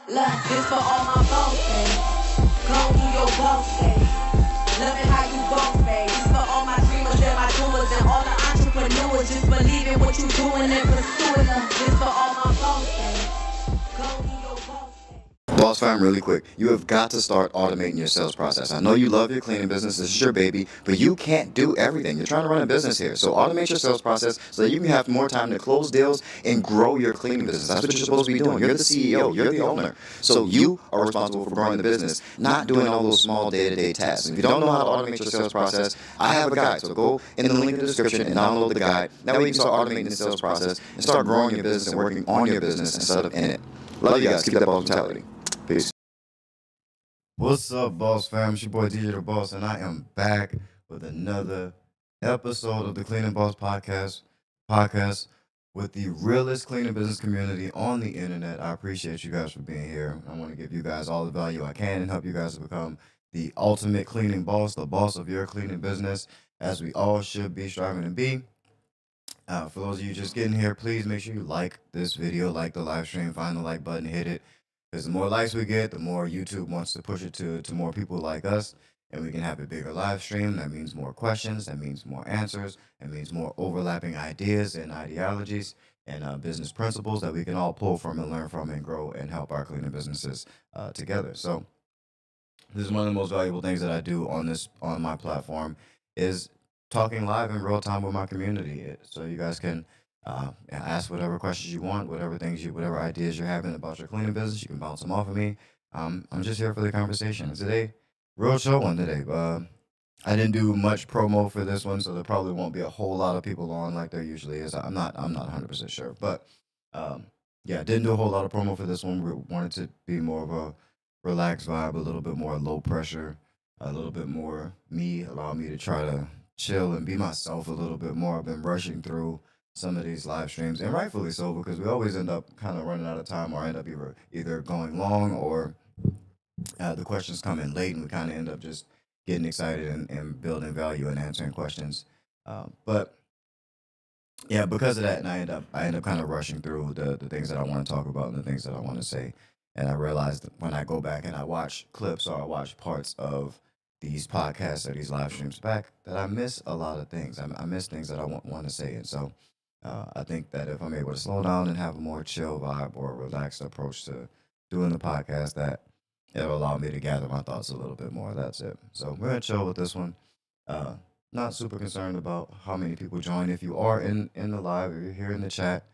Look, this for all my boss days. Go do your boss days. Loving how you boss babe. This for all my dreamers and my doers and all the entrepreneurs. Just believe in what you doing and pursuing them. This for all my boss days. Go do your boss days. Boss fam, really quick, you have got to start automating your sales process. I know you love your cleaning business, this is your baby, but you can't do everything. You're trying to run a business here. So automate your sales process so that you can have more time to close deals and grow your cleaning business. That's what you're supposed to be doing. You're the CEO, you're the owner. So you are responsible for growing the business, not doing all those small day-to-day tasks. If you don't know how to automate your sales process, I have a guide. So go in the link in the description and download the guide. That way you can start automating the sales process and start growing your business and working on your business instead of in it. Love you guys. Keep that boss mentality. Peace. What's up, boss fam? It's your boy DJ the Boss, and I am back with another episode of the Cleaning Boss podcast with the realest cleaning business community on the internet. I appreciate you guys for being here. I want to give you guys all the value I can and help you guys to become the ultimate cleaning boss, the boss of your cleaning business, as we all should be striving to be. For those of you just getting here, please make sure you like this video, like the live stream, find the like button, hit it. Because the more likes we get, the more YouTube wants to push it to more people like us, and we can have a bigger live stream. That means more questions. That means more answers. That means more overlapping ideas and ideologies and business principles that we can all pull from and learn from and grow and help our cleaning businesses together. So this is one of the most valuable things that I do on my platform is talking live in real time with my community. So you guys can ask whatever questions you want, whatever ideas you're having about your cleaning business. You can bounce them off of me. I'm just here for the conversation. And today, real short one today. I didn't do much promo for this one, so there probably won't be a whole lot of people on like there usually is. I'm not 100% sure, but yeah, I didn't do a whole lot of promo for this one. We wanted to be more of a relaxed vibe, a little bit more low pressure, a little bit more allow me to try to chill and be myself a little bit more. I've been rushing through some of these live streams, and rightfully so, because we always end up kind of running out of time or end up either going long or the questions come in late, and we kind of end up just getting excited and building value and answering questions. But yeah, because of that, and I end up kind of rushing through the things that I want to talk about and the things that I want to say. And I realized that when I go back and I watch clips or I watch parts of these podcasts or these live streams back, that I miss a lot of things. I miss things that I want to say, and so I think that if I'm able to slow down and have a more chill vibe or a relaxed approach to doing the podcast, that it'll allow me to gather my thoughts a little bit more. That's it. So we're gonna chill with this one. Not super concerned about how many people join. If you are in the live, if you're here in the chat,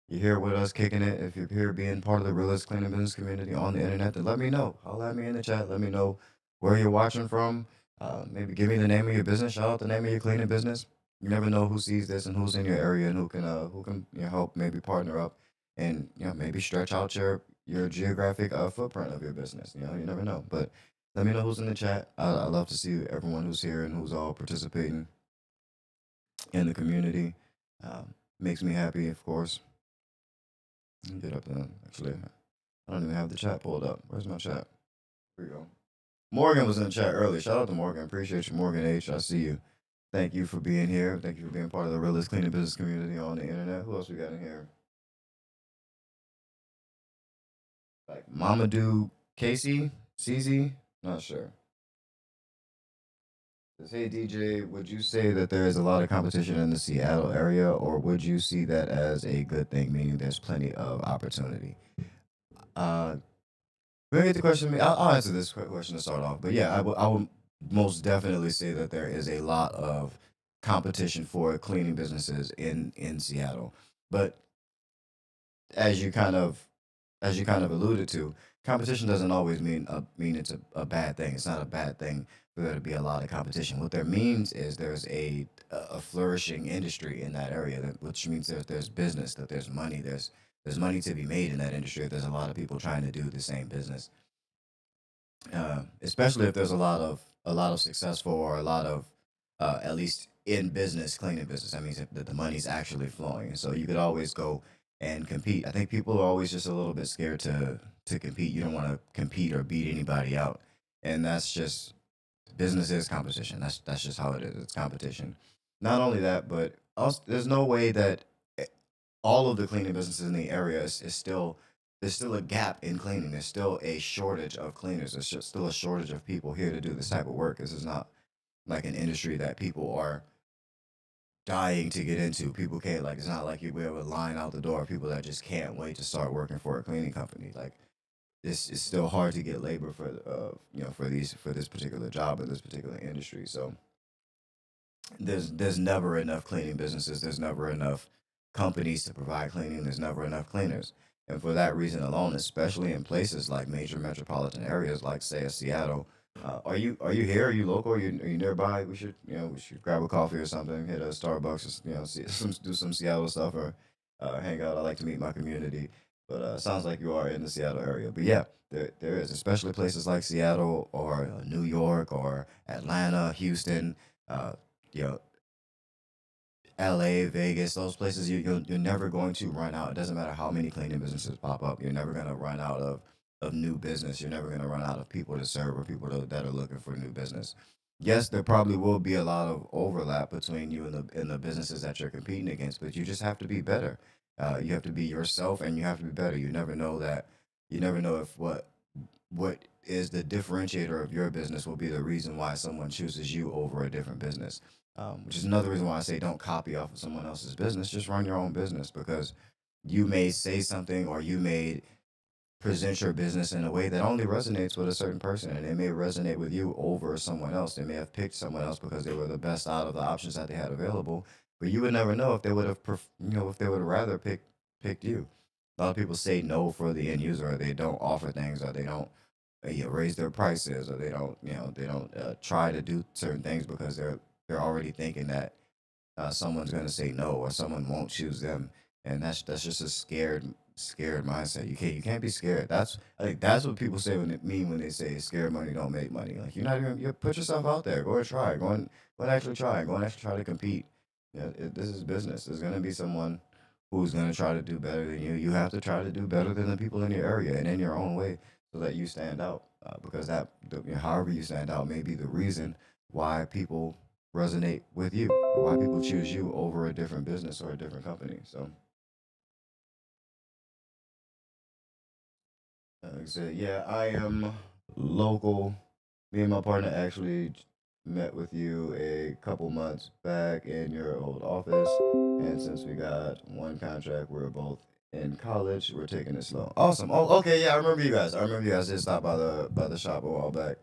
you're here with us kicking it. If you're here being part of the realist cleaning business community on the internet, then let me know. Holler at me in the chat. Let me know where you're watching from. Maybe give me the name of your business. Shout out the name of your cleaning business. You never know who sees this and who's in your area and who can help maybe partner up and maybe stretch out your geographic footprint of your business. You never know. But let me know who's in the chat. I love to see everyone who's here and who's all participating in the community. Makes me happy, of course. Let me get up there. Actually, I don't even have the chat pulled up. Where's my chat? Here we go. Morgan was in the chat earlier. Shout out to Morgan. Appreciate you, Morgan H. I see you. Thank you for being here. Thank you for being part of the realist cleaning business community on the internet. Who else we got in here? Like Mamadou Casey, CZ? Not sure. Says, hey DJ, would you say that there is a lot of competition in the Seattle area, or would you see that as a good thing, meaning there's plenty of opportunity? Maybe the question. I'll answer this quick question to start off. But yeah, I would most definitely say that there is a lot of competition for cleaning businesses in Seattle. But as you kind of alluded to, competition doesn't always mean it's a bad thing. It's not a bad thing for there to be a lot of competition. What that means is there's a flourishing industry in that area, which means there's business, that there's money, there's money to be made in that industry. If there's a lot of people trying to do the same business, especially if there's a lot of successful or a lot of at least in business cleaning business. That means that the money's actually flowing, and so you could always go and compete. I think people are always just a little bit scared to compete. You don't want to compete or beat anybody out, and that's just business is competition. That's just how it is. It's competition. Not only that, but also, there's no way that all of the cleaning businesses in the area is still there's still a gap in cleaning. There's still a shortage of cleaners. There's just still a shortage of people here to do this type of work. This is not like an industry that people are dying to get into. People can't, like, it's not like we have a line out the door of people that just can't wait to start working for a cleaning company. Like, it's still hard to get labor for for this particular job or this particular industry. So there's never enough cleaning businesses. There's never enough companies to provide cleaning. There's never enough cleaners. And for that reason alone, especially in places like major metropolitan areas, like say a Seattle, are you here? Are you local? Are you nearby? We should grab a coffee or something. Hit a Starbucks. Or, do some Seattle stuff or hang out. I like to meet my community. But sounds like you are in the Seattle area. But yeah, there is, especially places like Seattle or New York or Atlanta, Houston. Uh, you know, LA, Vegas, those places, you're never going to run out. It doesn't matter how many cleaning businesses pop up. You're never going to run out of new business. You're never going to run out of people to serve or people that are looking for new business. Yes, there probably will be a lot of overlap between you and the businesses that you're competing against, but you just have to be better. You have to be yourself, and you have to be better. You never know that. You never know if what is the differentiator of your business will be the reason why someone chooses you over a different business. Which is another reason why I say don't copy off of someone else's business. Just run your own business, because you may say something or you may present your business in a way that only resonates with a certain person, and it may resonate with you over someone else. They may have picked someone else because they were the best out of the options that they had available, but you would never know if they would have if they would have rather picked you. A lot of people say no for the end user, or they don't offer things, or they don't raise their prices, or they don't try to do certain things because they're already thinking that someone's going to say no or someone won't choose them, and that's just a scared mindset. You can't be scared. I think that's what people say when they say scared money don't make money. Like, you're not even you put yourself out there. Go and try. Go and actually try. Go and actually try to compete. This is business. There's going to be someone who's going to try to do better than you. You have to try to do better than the people in your area and in your own way, so that you stand out. Because however you stand out may be the reason why people resonate with you, or why people choose you over a different business or a different company. So, like I said, yeah, I am local. Me and my partner actually met with you a couple months back in your old office, and since we got one contract, we're both in college. We're taking it slow. Awesome. Oh, okay, yeah, I remember you guys. I remember you guys did stop by the shop a while back,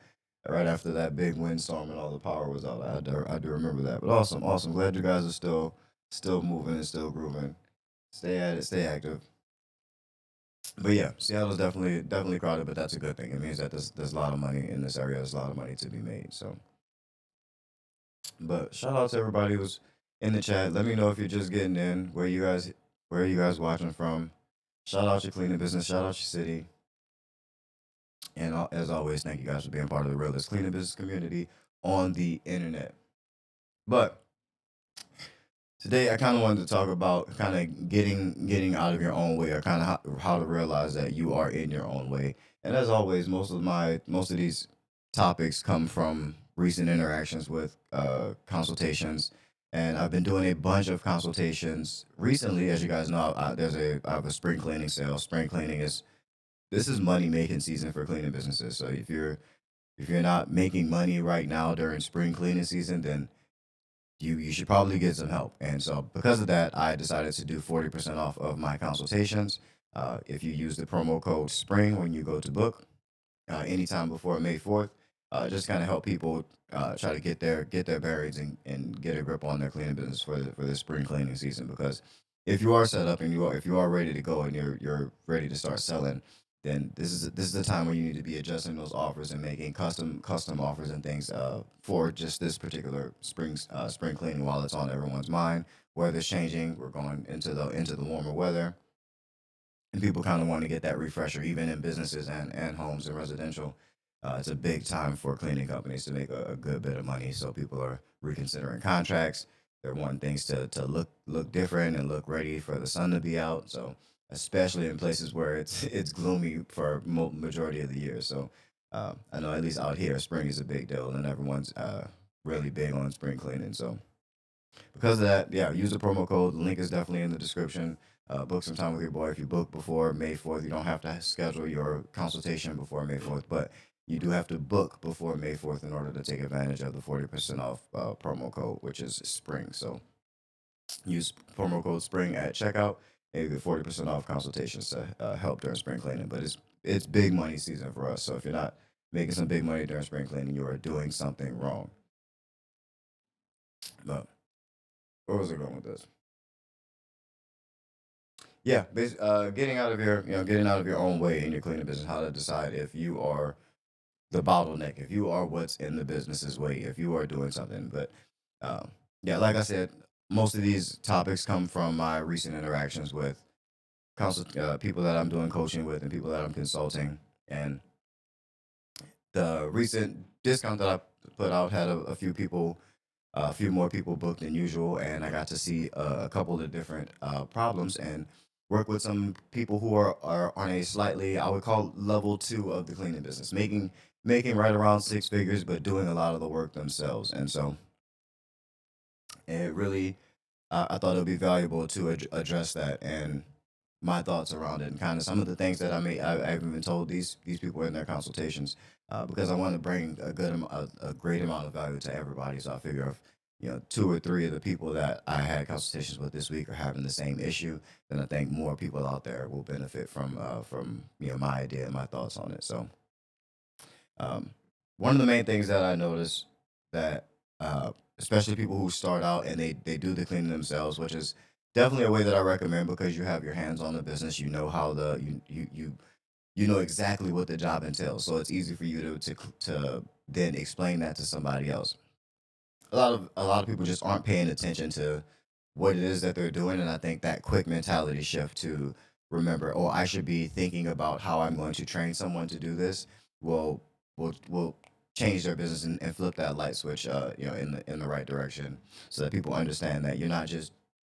right after that big windstorm and all the power was out. I do remember that. But awesome, awesome. Glad you guys are still moving and still grooving. Stay at it. Stay active. But yeah, Seattle's definitely crowded, but that's a good thing. It means that there's a lot of money in this area. There's a lot of money to be made. So, but shout out to everybody who's in the chat. Let me know if you're just getting in. Where are you guys watching from? Shout out your cleaning business. Shout out your city. And as always, thank you guys for being part of the realest cleaning business community on the internet. But today, I kind of wanted to talk about kind of getting out of your own way, or kind of how to realize that you are in your own way. And as always, most of these topics come from recent interactions with consultations, and I've been doing a bunch of consultations recently. As you guys know, I have a spring cleaning sale. Spring cleaning is this is money making season for cleaning businesses. So if you're not making money right now during spring cleaning season, then you should probably get some help. And so because of that, I decided to do 40% off of my consultations. If you use the promo code SPRING when you go to book, anytime before May 4th, just kind of help people try to get their bearings and get a grip on their cleaning business for the spring cleaning season. Because if you are set up and if you are ready to go and you're ready to start selling, then this is the time where you need to be adjusting those offers and making custom offers and things for just this particular spring cleaning while it's on everyone's mind. Weather's changing. We're going into the warmer weather, and people kind of want to get that refresher, even in businesses and homes and residential. It's a big time for cleaning companies to make a good bit of money. So people are reconsidering contracts. They're wanting things to look different and look ready for the sun to be out. So especially in places where it's gloomy for majority of the year. So I know at least out here, spring is a big deal, and everyone's really big on spring cleaning. So because of that, yeah, use the promo code. The link is definitely in the description. book some time with your boy. If you book before May 4th, you don't have to schedule your consultation before May 4th, but you do have to book before May 4th in order to take advantage of the 40% off promo code, which is spring. So use promo code spring at checkout and you get 40% off consultations to help during spring cleaning. But it's big money season for us. So if you're not making some big money during spring cleaning, you are doing something wrong. But where was I going with this? Yeah, getting out of getting out of your own way in your cleaning business. How to decide if you are the bottleneck, if you are what's in the business's way, if you are doing something. But um, yeah, like I said, most of these topics come from my recent interactions with people that I'm doing coaching with and people that I'm consulting. And the recent discount that I put out had a few people, a few more people booked than usual, and I got to see a couple of different problems and work with some people who are on a slightly, I would call level two of the cleaning business, making right around six figures, but doing a lot of the work themselves. And so it really, I thought it would be valuable to address that and my thoughts around it and kind of some of the things that I've even told these people in their consultations because I want to bring a great amount of value to everybody. So I figure if two or three of the people that I had consultations with this week are having the same issue, then I think more people out there will benefit from my idea and my thoughts on it. So um, one of the main things that I notice that, especially people who start out and they do the cleaning themselves, which is definitely a way that I recommend because you have your hands on the business, you know how you know exactly what the job entails, so it's easy for you to then explain that to somebody else. A lot of people just aren't paying attention to what it is that they're doing, and I think that quick mentality shift to remember, oh, I should be thinking about how I'm going to train someone to do this will will change their business and flip that light switch in the right direction so that people understand that you're not just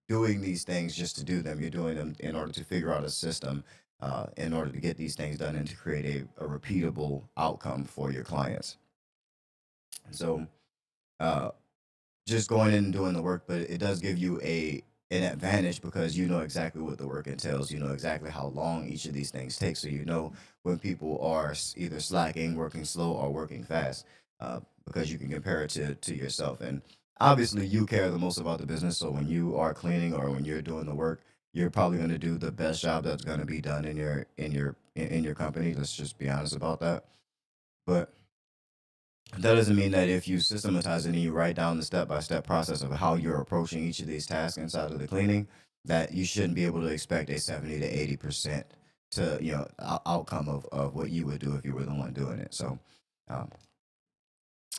doing these things just to do them. You're doing them in order to figure out a system in order to get these things done and to create a repeatable outcome for your clients. So uh, just going in and doing the work, but it does give you a an advantage because you know exactly what the work entails. You know exactly how long each of these things take, so you know when people are either slacking, working slow, or working fast, because you can compare it to yourself. And obviously, you care the most about the business. So when you are cleaning or when you're doing the work, you're probably going to do the best job that's going to be done in your company. Let's just be honest about that. But that doesn't mean that if you systematize it and you write down the step by step process of how you're approaching each of these tasks inside of the cleaning, that you shouldn't be able to expect a 70 to 80% to outcome of what you would do if you were the one doing it. So, um,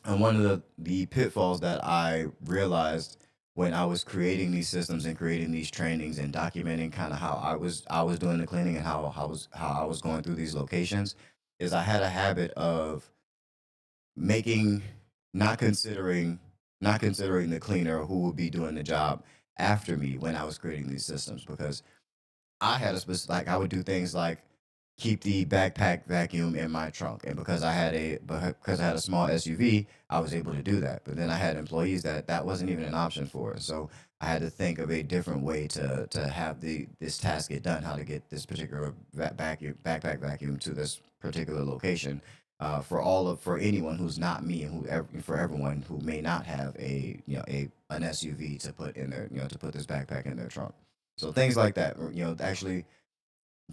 and one of the pitfalls that I realized when I was creating these systems and creating these trainings and documenting kind of how I was doing the cleaning and how I was going through these locations is I had a habit of making not considering not considering the cleaner who would be doing the job after me when I was creating these systems because I had a specific like I would do things like keep the backpack vacuum in my trunk, and because I had a small SUV, I was able to do that. But then I had employees that wasn't even an option for, so I had to think of a different way to have the this task get done, how to get this particular backpack vacuum to this particular location. For anyone who's not me and for everyone who may not have a an SUV to put in their to put this backpack in their trunk. So things like that, or, actually,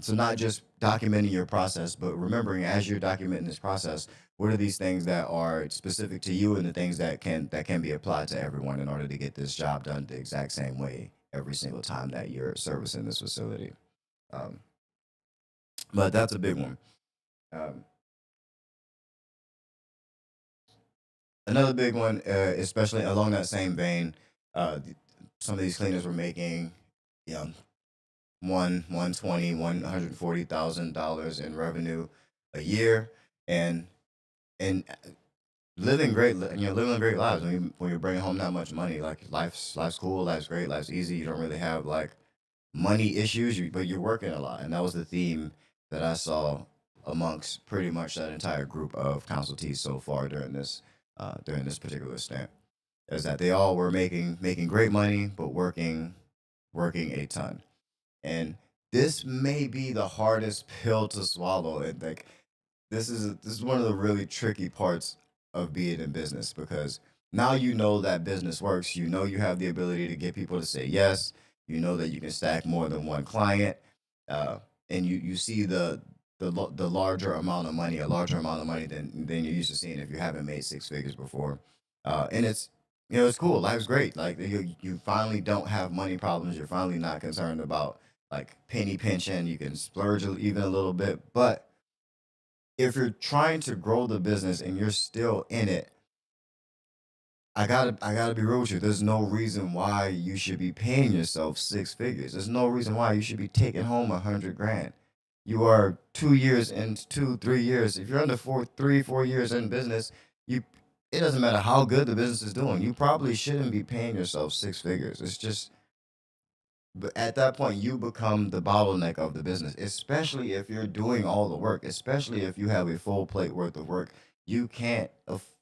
so not just documenting your process, but remembering as you're documenting this process, what are these things that are specific to you and the things that can be applied to everyone in order to get this job done the exact same way every single time that you're servicing this facility. Um, but that's a big one. Um, Another big one, especially along that same vein, some of these cleaners were making, you know, 140,000 in revenue a year, and and living great lives when you're bringing home that much money. Like life's cool, life's great, life's easy. You don't really have like money issues, but you're working a lot, and that was the theme that I saw amongst pretty much that entire group of consultees so far during this particular stint. Is that they all were making great money, but working a ton. And this may be the hardest pill to swallow. And like this is one of the really tricky parts of being in business, because now you know that business works. You know you have the ability to get people to say yes. You know that you can stack more than one client, uh, and you see the larger amount of money, a larger amount of money than you're used to seeing if you haven't made six figures before. And it's it's cool. Life's great. Like you finally don't have money problems. You're finally not concerned about like penny pinching. You can splurge even a little bit, but if you're trying to grow the business and you're still in it, I gotta be real with you. There's no reason why you should be paying yourself six figures. There's no reason why you should be taking home 100 grand. You are 2 years and 2, 3 years. If you're under 4 years in business, you it doesn't matter how good the business is doing. You probably shouldn't be paying yourself six figures. It's just but at that point, you become the bottleneck of the business, especially if you're doing all the work, especially if you have a full plate worth of work. You can't,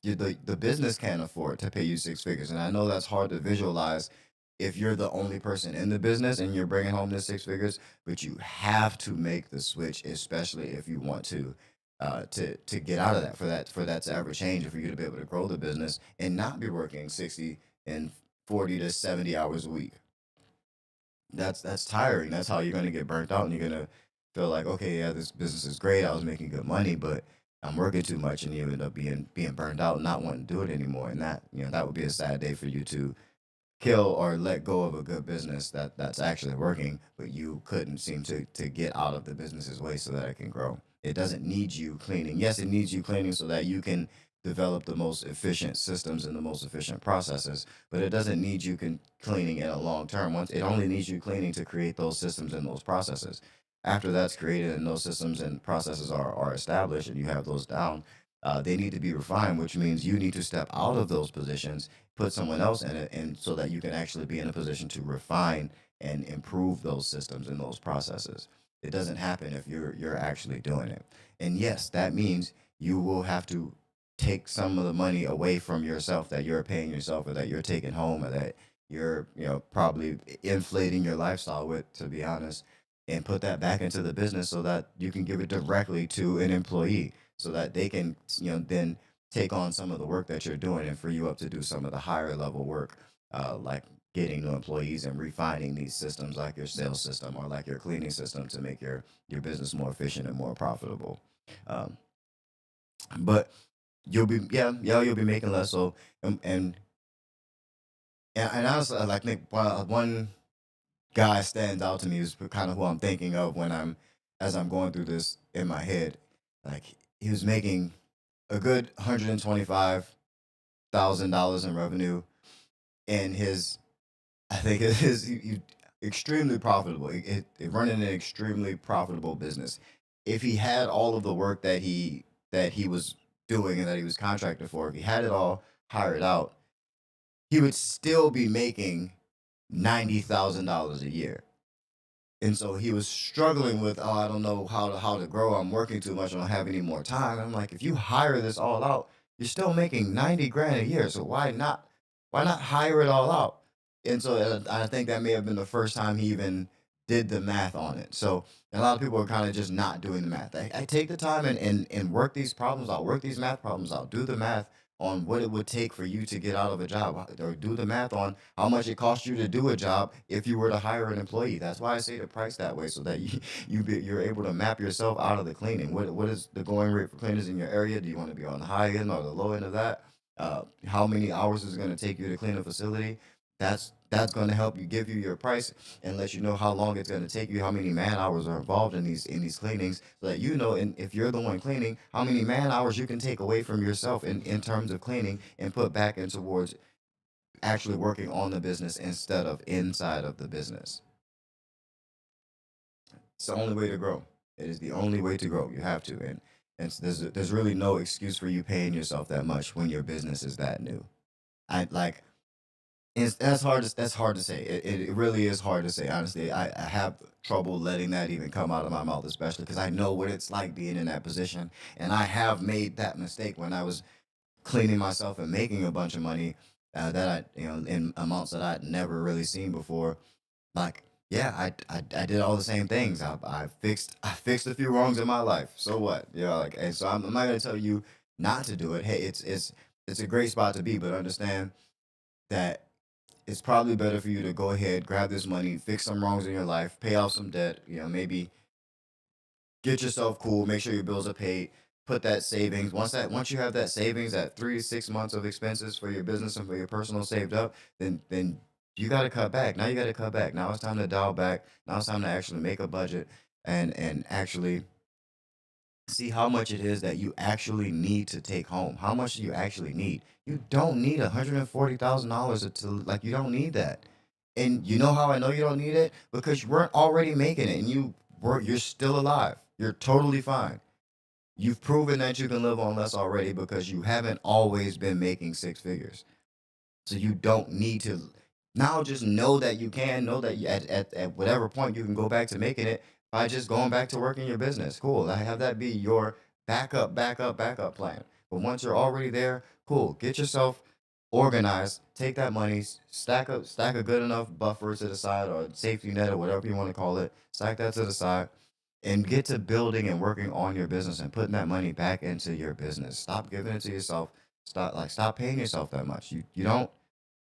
the business can't afford to pay you six figures. And I know that's hard to visualize if you're the only person in the business and you're bringing home this six figures, but you have to make the switch, especially if you want to get out of that, for that to ever change, and for you to be able to grow the business and not be working 60 and 40 to 70 hours a week. That's tiring. That's how you're gonna get burnt out, and you're gonna feel like, okay, yeah, this business is great. I was making good money, but I'm working too much, and you end up being burned out, and not wanting to do it anymore. And that would be a sad day for you to kill or let go of a good business that's actually working, but you couldn't seem to get out of the business's way so that it can grow. It doesn't need you cleaning. Yes, it needs you cleaning so that you can develop the most efficient systems and the most efficient processes, but it doesn't need you cleaning in a long term. Once it only needs you cleaning to create those systems and those processes. After that's created and those systems and processes are established and you have those down, they need to be refined, which means you need to step out of those positions, put someone else in it, and so that you can actually be in a position to refine and improve those systems and those processes. It doesn't happen if you're actually doing it. And yes, that means you will have to take some of the money away from yourself that you're paying yourself, or that you're taking home, or that you're probably inflating your lifestyle with, to be honest, and put that back into the business so that you can give it directly to an employee, so that they can then take on some of the work that you're doing and free you up to do some of the higher level work, like getting new employees and refining these systems, like your sales system or like your cleaning system, to make your business more efficient and more profitable. Um, but you'll be making less. So and honestly, I like think one guy stands out to me, is kind of who I'm thinking of when I'm going through this in my head. Like, he was making a good $125,000 in revenue, and his I think it is extremely profitable. It running an extremely profitable business. If he had all of the work that he was doing and that he was contracted for, if he had it all hired out, he would still be making $90,000 a year. And so he was struggling with, oh, I don't know how to grow. I'm working too much. I don't have any more time. I'm like, if you hire this all out, you're still making 90 grand a year. So why not hire it all out? And so I think that may have been the first time he even did the math on it. So a lot of people are kind of just not doing the math. I take the time and work these problems out, work these math problems out, do the math on what it would take for you to get out of a job, or do the math on how much it costs you to do a job if you were to hire an employee. That's why I say the price that way, so that you're able to map yourself out of the cleaning. What is the going rate for cleaners in your area? Do you want to be on the high end or the low end of that? How many hours is it going to take you to clean a facility? That's going to help you give you your price, and let you know how long it's going to take you, how many man hours are involved in these cleanings, so that and if you're the one cleaning, how many man hours you can take away from yourself in terms of cleaning, and put back in towards actually working on the business instead of inside of the business. It's the only way to grow. It is the only way to grow. You have to, and there's really no excuse for you paying yourself that much when your business is that new. I like that's hard to say. It really is hard to say. Honestly, I have trouble letting that even come out of my mouth, especially because I know what it's like being in that position, and I have made that mistake when I was cleaning myself and making a bunch of money, that I in amounts that I'd never really seen before. Like, Yeah, I did all the same things. I fixed a few wrongs in my life. So what? Like, and so I'm not gonna tell you not to do it. Hey, it's a great spot to be, but understand that it's probably better for you to go ahead, grab this money, fix some wrongs in your life, pay off some debt. Maybe get yourself cool, make sure your bills are paid, put that savings. Once you have that savings, that 3 to 6 months of expenses for your business and for your personal saved up, then you got to cut back. Now you got to cut back. Now it's time to dial back. Now it's time to actually make a budget and actually see how much it is that you actually need to take home. How much do you actually need? You don't need $140,000 to like. You don't need that. And you know how I know you don't need it? Because you weren't already making it, and you're still alive. You're totally fine. You've proven that you can live on less already because you haven't always been making six figures. So you don't need to now just know that you can, know that at whatever point you can go back to making it by just going back to working your business. Cool. I have that be your backup plan. But once you're already there, cool. Get yourself organized, take that money, stack a good enough buffer to the side or safety net or whatever you want to call it, stack that to the side and get to building and working on your business and putting that money back into your business. Stop giving it to yourself. Stop paying yourself that much.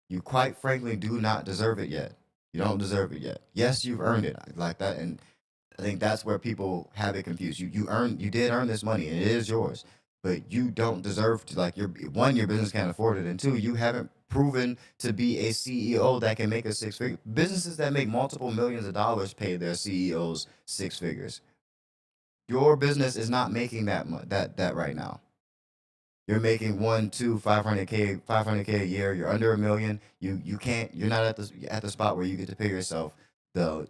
You quite frankly do not deserve it yet. You don't deserve it yet. Yes, you've earned it like that, and I think that's where people have it confused. You did earn this money, and it is yours, but you don't deserve to like your one your business can't afford it, and two you haven't proven to be a CEO that can make a six figure. Businesses that make multiple millions of dollars pay their CEOs six figures. Your business is not making that right now. You're making one, two, 500K, 500K a year. You're under a million. You can't. You're not at the spot where you get to pay yourself the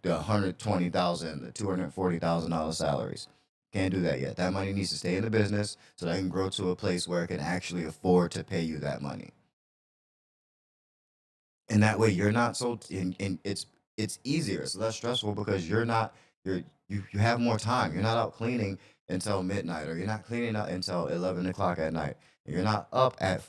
120,000, the $240,000 salaries. Can't do that yet. That money needs to stay in the business so that I can grow to a place where it can actually afford to pay you that money. And that way you're not so and it's easier. It's less stressful because you're not you have more time. You're not out cleaning until midnight, or you're not cleaning out until 11 o'clock at night. You're not up at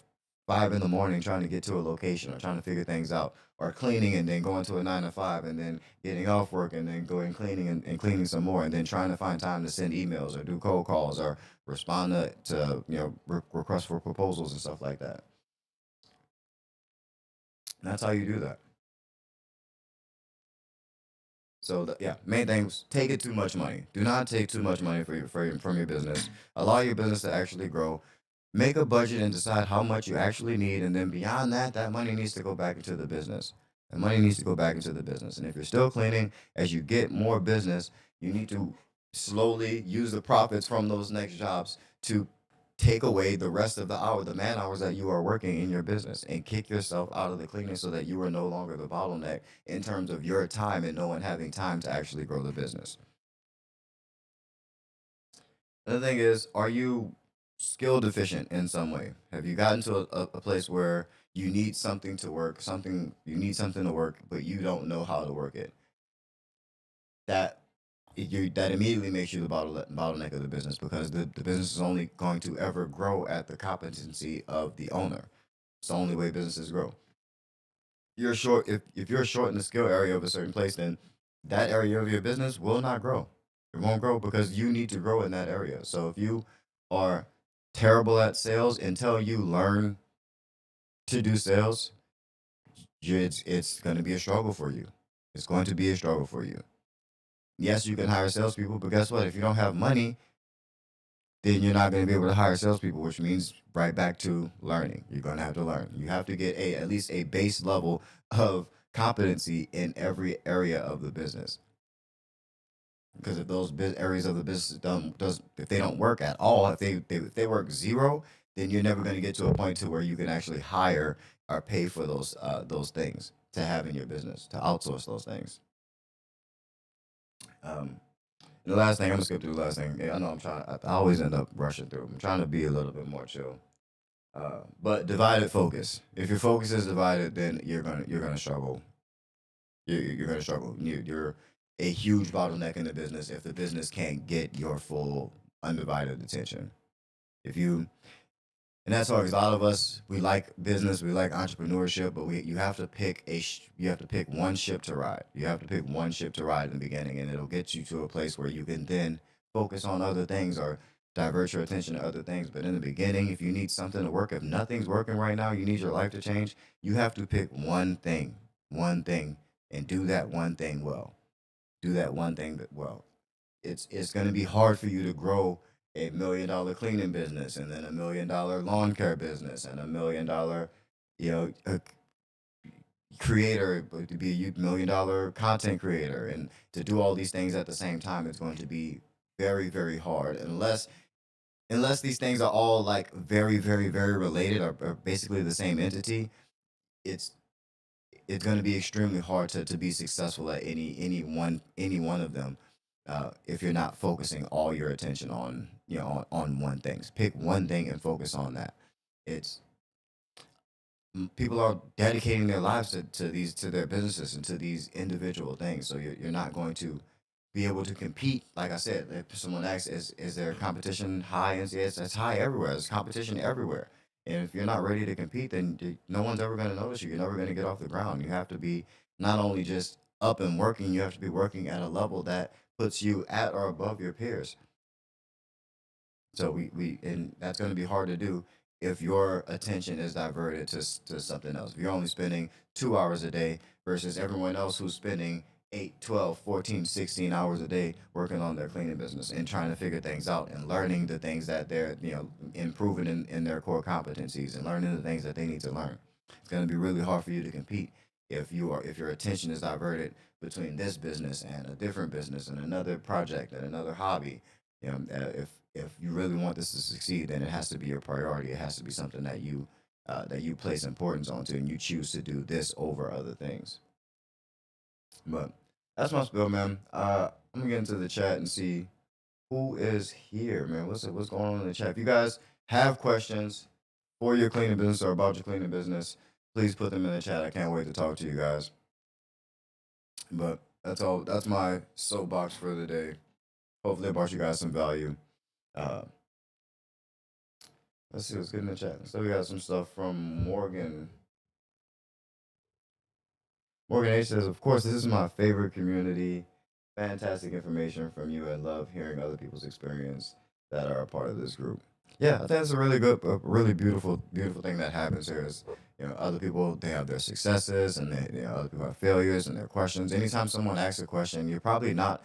5 in the morning trying to get to a location or trying to figure things out, or cleaning and then going to a 9 to 5 and then getting off work and then going cleaning and cleaning some more and then trying to find time to send emails or do cold calls or respond to requests for proposals and stuff like that. And that's how you do that. So yeah, main things: take it too much money. Do not take too much money from your business. Allow your business to actually grow. Make a budget and decide how much you actually need, and then beyond that, that money needs to go back into the business. The money needs to go back into the business. And if you're still cleaning, as you get more business, you need to slowly use the profits from those next jobs to take away the rest of the man hours that you are working in your business, and kick yourself out of the cleaning so that you are no longer the bottleneck in terms of your time and no one having time to actually grow the business. Another thing is, are you skill deficient in some way? Have you gotten to a place where you need something to work, you need something to work, but you don't know how to work it? That that immediately makes you the bottleneck of the business, because the business is only going to ever grow at the competency of the owner. It's the only way businesses grow. You're short if you're short in the skill area of a certain place, then that area of your business will not grow. It won't grow because you need to grow in that area. So if you are terrible at sales until you learn to do sales, it's going to be a struggle for you. It's going to be a struggle for you. Yes, you can hire salespeople, but guess what? If you don't have money, then you're not going to be able to hire salespeople, which means right back to learning. You're going to have to learn. You have to get at least a base level of competency in every area of the business. Because if those areas of the business if they don't work at all, if they work zero, then you're never going to get to a point to where you can actually hire or pay for those things to have in your business, to outsource those things. Um, the last thing, I'm gonna skip through the last thing. Yeah, I know I always end up rushing through. I'm trying to be a little bit more chill. But divided focus. If your focus is divided, then you're gonna struggle. You're gonna struggle. You're a huge bottleneck in the business if the business can't get your full undivided attention. If you And that's hard because a lot of us we like business, we like entrepreneurship, but we you have to you have to pick one ship to ride. You have to pick one ship to ride in the beginning, and it'll get you to a place where you can then focus on other things or divert your attention to other things. But in the beginning, if you need something to work, if nothing's working right now, you need your life to change. You have to pick one thing, and do that one thing well. Do that one thing that well. It's going to be hard for you to grow $1 million cleaning business and then $1 million lawn care business and $1 million, you know, creator, but to be $1 million content creator and to do all these things at the same time. It's going to be very, very hard unless these things are all like very, very, very related or basically the same entity. It's it's going to be extremely hard to be successful at any one of them if you're not focusing all your attention on on one thing. Pick one thing and focus on that. It's people are dedicating their lives to their businesses and to these individual things. So you're not going to be able to compete. Like I said, if someone asks, is there competition high? And yes, it's high everywhere. There's competition everywhere. And if you're not ready to compete, then no one's ever going to notice you. You're never going to get off the ground. You have to be not only just up and working, you have to be working at a level that puts you at or above your peers. So we and that's going to be hard to do if your attention is diverted to something else. If you're only spending 2 hours a day versus everyone else who's spending 8, 12, 14, 16 hours a day working on their cleaning business and trying to figure things out and learning the things that they're, improving in their core competencies and learning the things that they need to learn. It's going to be really hard for you to compete if your attention is diverted between this business and a different business and another project and another hobby. If you really want this to succeed, then it has to be your priority. It has to be something that you place importance onto, and you choose to do this over other things. But that's my spill, man. I'm gonna get into the chat and see who is here, man. What's going on in the chat? If you guys have questions for your cleaning business or about your cleaning business, please put them in the chat. I can't wait to talk to you guys. But that's all. That's my soapbox for the day. Hopefully, I brought you guys some value. Uh, let's see what's good in the chat. So we got some stuff from Morgan. Morgan H says, "Of course, this is my favorite community. Fantastic information from you. I love hearing other people's experience that are a part of this group." Yeah, I think that's a really good, a really beautiful, beautiful thing that happens here. Is other people they have their successes and other people have failures and their questions. Anytime someone asks a question, you're probably not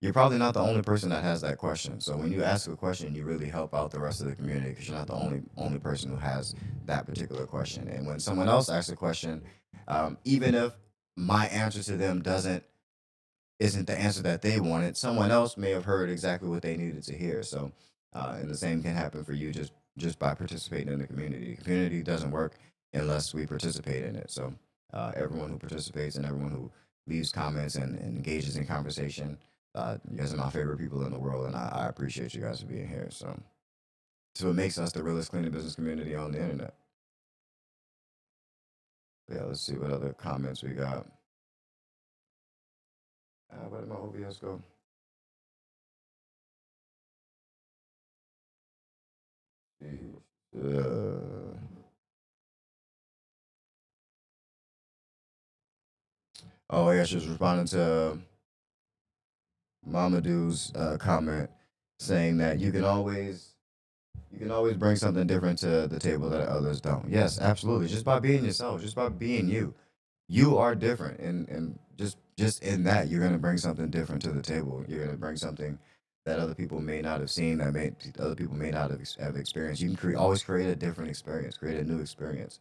the only person that has that question. So when you ask a question, you really help out the rest of the community because you're not the only person who has that particular question. And when someone else asks a question, even if my answer to them doesn't isn't the answer that they wanted, someone else may have heard exactly what they needed to hear. So, and the same can happen for you just by participating in the community. The community doesn't work unless we participate in it. So, everyone who participates and everyone who leaves comments and engages in conversation, you guys are my favorite people in the world, and I appreciate you guys for being here. So it makes us the realest cleaning business community on the internet. Yeah, let's see what other comments we got. Where did my OBS go? Jeez. Oh, yeah, she was responding to Mamadou's comment saying that you can always bring something different to the table that others don't. Yes, absolutely. Just by being yourself, just by being you, you are different, and just in that, you're gonna bring something different to the table. You're gonna bring something that other people may not have seen, that may other people may not have experienced. You can always create a different experience, create a new experience.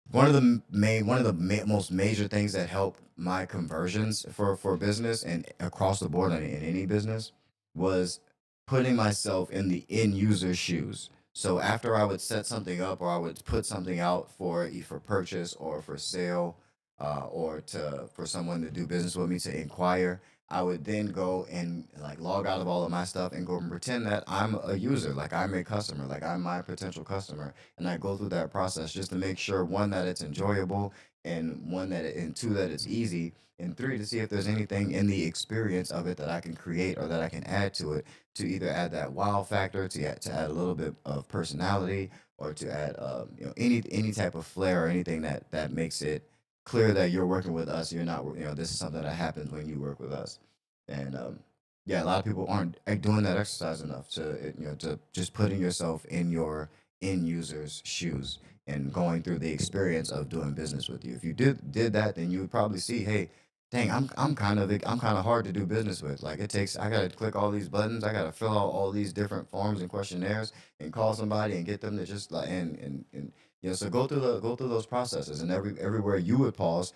One of the most major things that help my conversions for business and across the board in any business was putting myself in the end user's shoes. So after I would set something up or I would put something out for purchase or for sale, or to for someone to do business with me to inquire, I would then go and like log out of all of my stuff and go and pretend that I'm a user, like I'm a customer, like I'm my potential customer, and I go through that process just to make sure one that it's enjoyable and and two, that it's easy, and three, to see if there's anything in the experience of it that I can create or that I can add to it, to either add that wow factor, to add a little bit of personality, or to add any type of flair, or anything that makes it clear that you're working with us. You're not, this is something that happens when you work with us. And yeah, a lot of people aren't doing that exercise enough, to just putting yourself in your end user's shoes and going through the experience of doing business with you. If you did that, then you would probably see, hey, dang, I'm kind of hard to do business with. Like, I gotta click all these buttons, I gotta fill out all these different forms and questionnaires, and call somebody and get them to just like, and so go through those processes, and everywhere you would pause,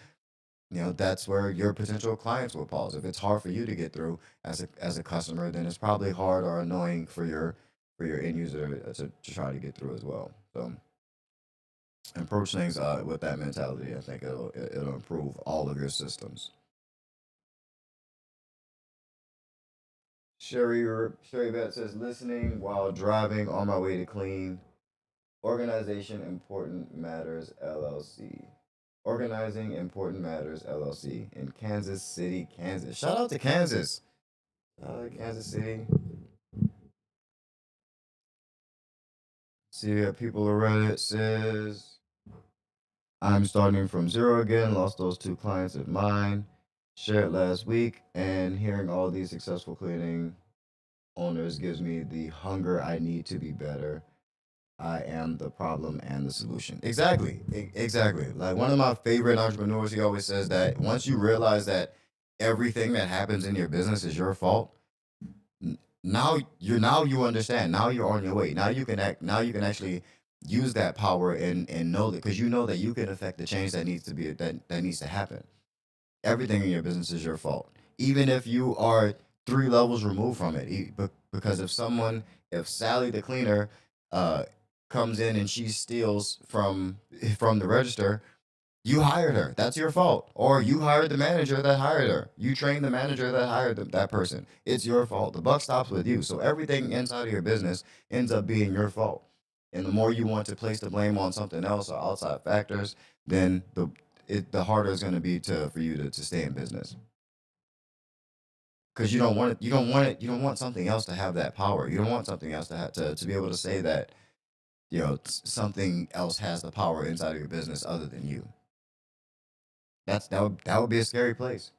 that's where your potential clients will pause. If it's hard for you to get through as a customer, then it's probably hard or annoying for your end user to try to get through as well. So approach things with that mentality. I think it'll improve all of your systems. Sherry Vet says, listening while driving on my way to clean. Organization Important Matters LLC. Organizing Important Matters LLC in Kansas City, Kansas. Shout out to Kansas. Kansas City. See, people are Reddit says, I'm starting from zero again. Lost those two clients of mine. Shared last week, and hearing all these successful cleaning owners gives me the hunger I need to be better. I am the problem and the solution. Exactly. Exactly. Like, one of my favorite entrepreneurs, he always says that once you realize that everything that happens in your business is your fault, now you understand. Now you're on your way. Now you can actually use that power and know that, because you know that you can affect the change that needs to happen. Everything in your business is your fault, even if you are three levels removed from it. Because if Sally the cleaner uh, comes in and she steals from the register, you hired her. That's your fault. Or you hired the manager that hired her. You trained the manager that hired that person. It's your fault. The buck stops with you. So everything inside of your business ends up being your fault. And the more you want to place the blame on something else or outside factors, then the harder it's going to be for you to stay in business. Because you don't want it. You don't want it. You don't want something else to have that power. You don't want something else to be able to say that something else has the power inside of your business other than you. That would be a scary place.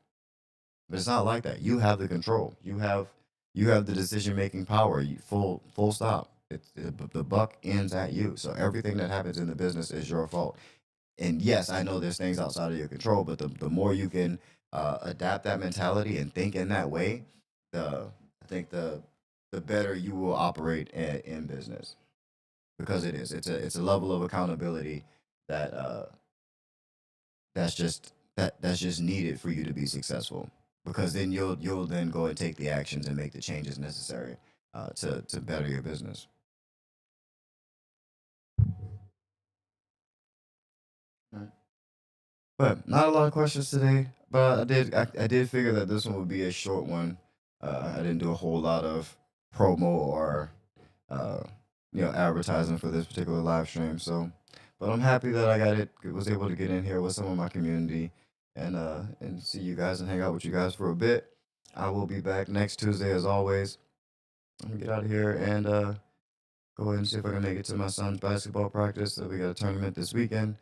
But it's not like that. You have the control. You have the decision making power. Full stop. The buck ends at you. So everything that happens in the business is your fault. And yes, I know there's things outside of your control, but the more you can adapt that mentality and think in that way, the I think the better you will operate in business, because it's a level of accountability that that's just needed for you to be successful, because then you'll then go and take the actions and make the changes necessary to better your business. Right. But not a lot of questions today. But I did figure that this one would be a short one. I didn't do a whole lot of promo or uh, advertising for this particular live stream. So, but I'm happy that was able to get in here with some of my community and see you guys and hang out with you guys for a bit. I will be back next Tuesday as always. I'm gonna get out of here and go ahead and see if I can make it to my son's basketball practice. We got a tournament this weekend.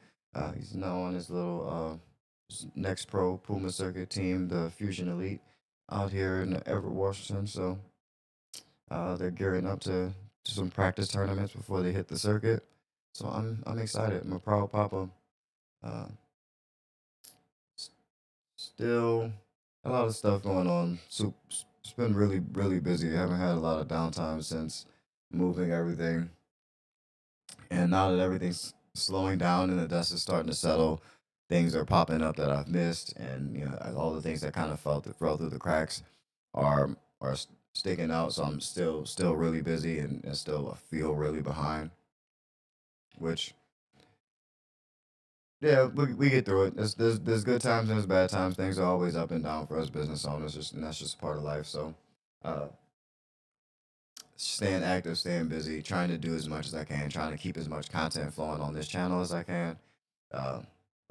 He's now on his little next pro Puma circuit team, the Fusion Elite, out here in Everett, Washington. So they're gearing up to some practice tournaments before they hit the circuit. So I'm excited. I'm a proud papa. Uh, Still a lot of stuff going on. So it's been really busy. I haven't had a lot of downtime since moving everything. And now that everything's slowing down and the dust is starting to settle, things are popping up that I've missed, and all the things that kind of fell through the cracks are sticking out. So I'm still really busy, and still feel really behind. Which, yeah, we get through it. There's good times and there's bad times. Things are always up and down for us business owners, and that's just part of life. So, uh, staying active, staying busy, trying to do as much as I can, trying to keep as much content flowing on this channel as I can. Uh,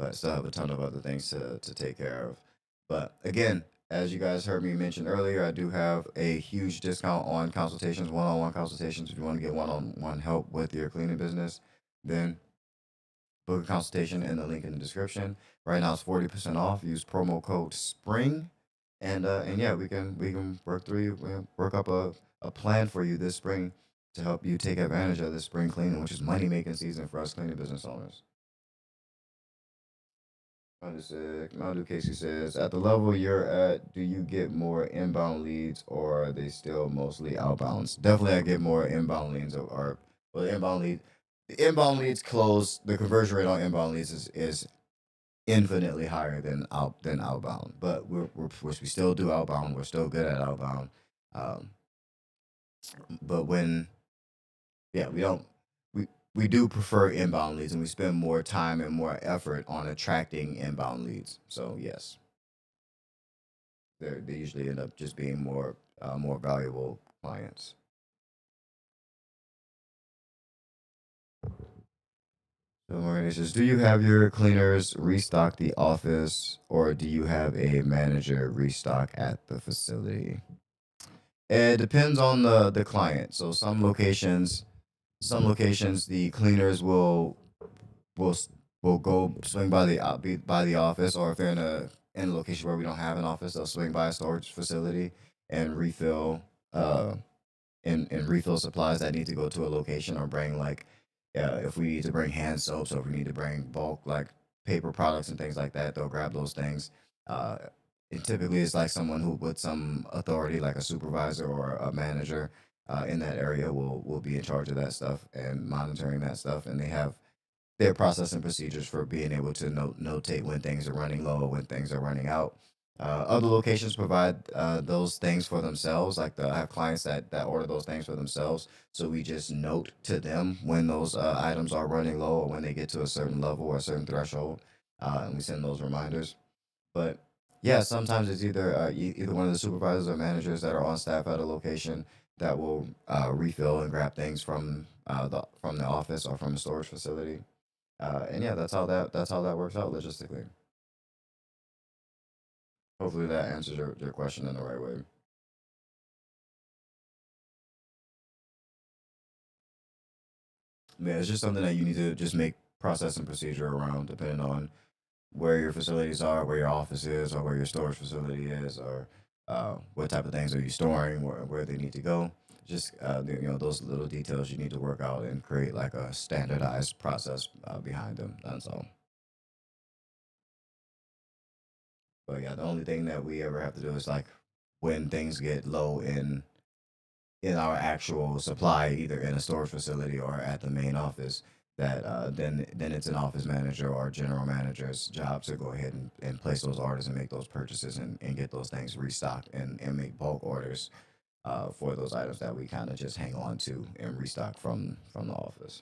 but still have a ton of other things to take care of. But again, as you guys heard me mention earlier, I do have a huge discount on consultations, one-on-one consultations. If you want to get one-on-one help with your cleaning business, then book a consultation in the link in the description. Right now it's 40% off. Use promo code SPRING, and yeah, we can work through you, work up a plan for you this spring to help you take advantage of this spring cleaning, which is money making season for us cleaning business owners. Madu Casey says, at the level you're at, do you get more inbound leads or are they still mostly outbounds? Definitely, I get more inbound leads well, the inbound leads close. The conversion rate on inbound leads is infinitely higher than outbound. But we still do outbound. We're still good at outbound. Um, but when yeah, we do prefer inbound leads, and we spend more time and more effort on attracting inbound leads. So yes, they usually end up just being more valuable clients. So Maria says, do you have your cleaners restock the office, or do you have a manager restock at the facility? It depends on the client. So some locations the cleaners will will go swing by by the office, or if they're in a location where we don't have an office, they'll swing by a storage facility and uh and refill supplies that need to go to a location, or bring like if we need to bring hand soaps, or if we need to bring bulk like paper products and things like that, they'll grab those things. Uh, and typically it's like someone who with some authority, like a supervisor or a manager in that area, will be in charge of that stuff and monitoring that stuff, and they have their process and procedures for being able to notate when things are running low, when things are running out. Other locations provide those things for themselves. Like I have clients that order those things for themselves. So we just note to them when those items are running low, or when they get to a certain level or a certain threshold, and we send those reminders. But yeah, sometimes it's either one of the supervisors or managers that are on staff at a location that will refill and grab things from the office or from the storage facility. And yeah, that's how that works out logistically. Hopefully that answers your question in the right way. Yeah, it's just something that you need to just make process and procedure around, depending on where your facilities are, where your office is, or where your storage facility is, or what type of things are you storing, where they need to go. Just those little details you need to work out and create like a standardized process behind them. That's all. But yeah, the only thing that we ever have to do is like when things get low in our actual supply, either in a storage facility or at the main office, that then it's an office manager or general manager's job to go ahead and place those orders and make those purchases and get those things restocked and make bulk orders for those items that we kind of just hang on to and restock from the office.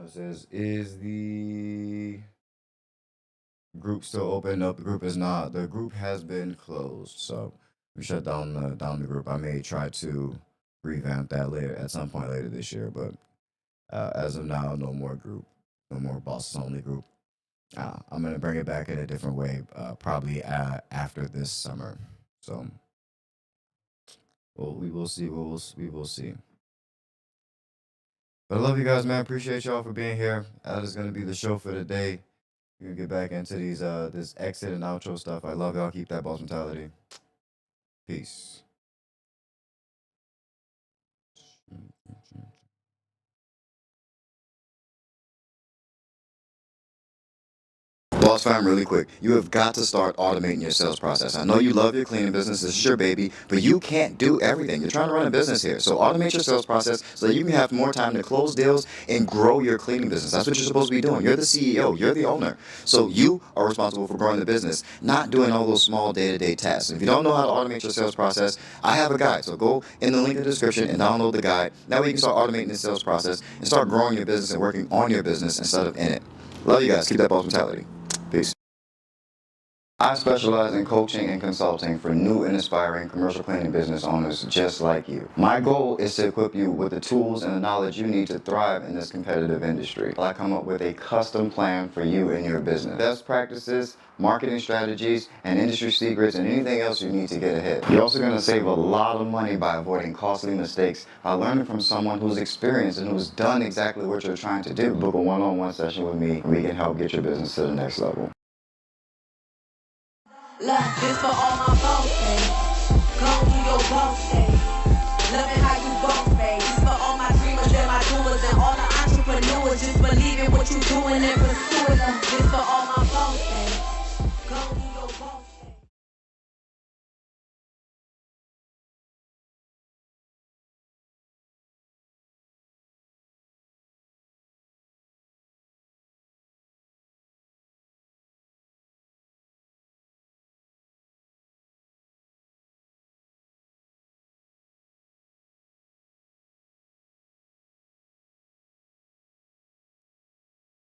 It says, is the group still open? Nope, the group is not. The group has been closed. So we shut down the group. I may try to revamp that later at some point later this year, but as of now, no more group, no more bosses only group. I'm gonna bring it back in a different way, probably after this summer. So we will see. We will see. But I love you guys, man. Appreciate y'all for being here. That is gonna be the show for today. We're gonna get back into these this exit and outro stuff. I love y'all. Keep that boss mentality. Peace. Boss fam, really quick. You have got to start automating your sales process. I know you love your cleaning business. This is your baby, but you can't do everything. You're trying to run a business here. So automate your sales process so that you can have more time to close deals and grow your cleaning business. That's what you're supposed to be doing. You're the CEO. You're the owner. So you are responsible for growing the business, not doing all those small day-to-day tasks. And if you don't know how to automate your sales process, I have a guide. So go in the link in the description and download the guide. That way you can start automating the sales process and start growing your business and working on your business instead of in it. Love you guys. Keep that boss mentality. Peace. I specialize in coaching and consulting for new and aspiring commercial cleaning business owners just like you. My goal is to equip you with the tools and the knowledge you need to thrive in this competitive industry. I come up with a custom plan for you and your business. Best practices, marketing strategies, and industry secrets, and anything else you need to get ahead. You're also going to save a lot of money by avoiding costly mistakes by learning from someone who's experienced and who's done exactly what you're trying to do. Book a one-on-one session with me, and we can help get your business to the next level. Look, this for all my boss days. Go do your boss days. Loving how you boss days. This for all my dreamers and my doers and all the entrepreneurs. Just believe in what you're doing and pursuing them. This for all my boss days.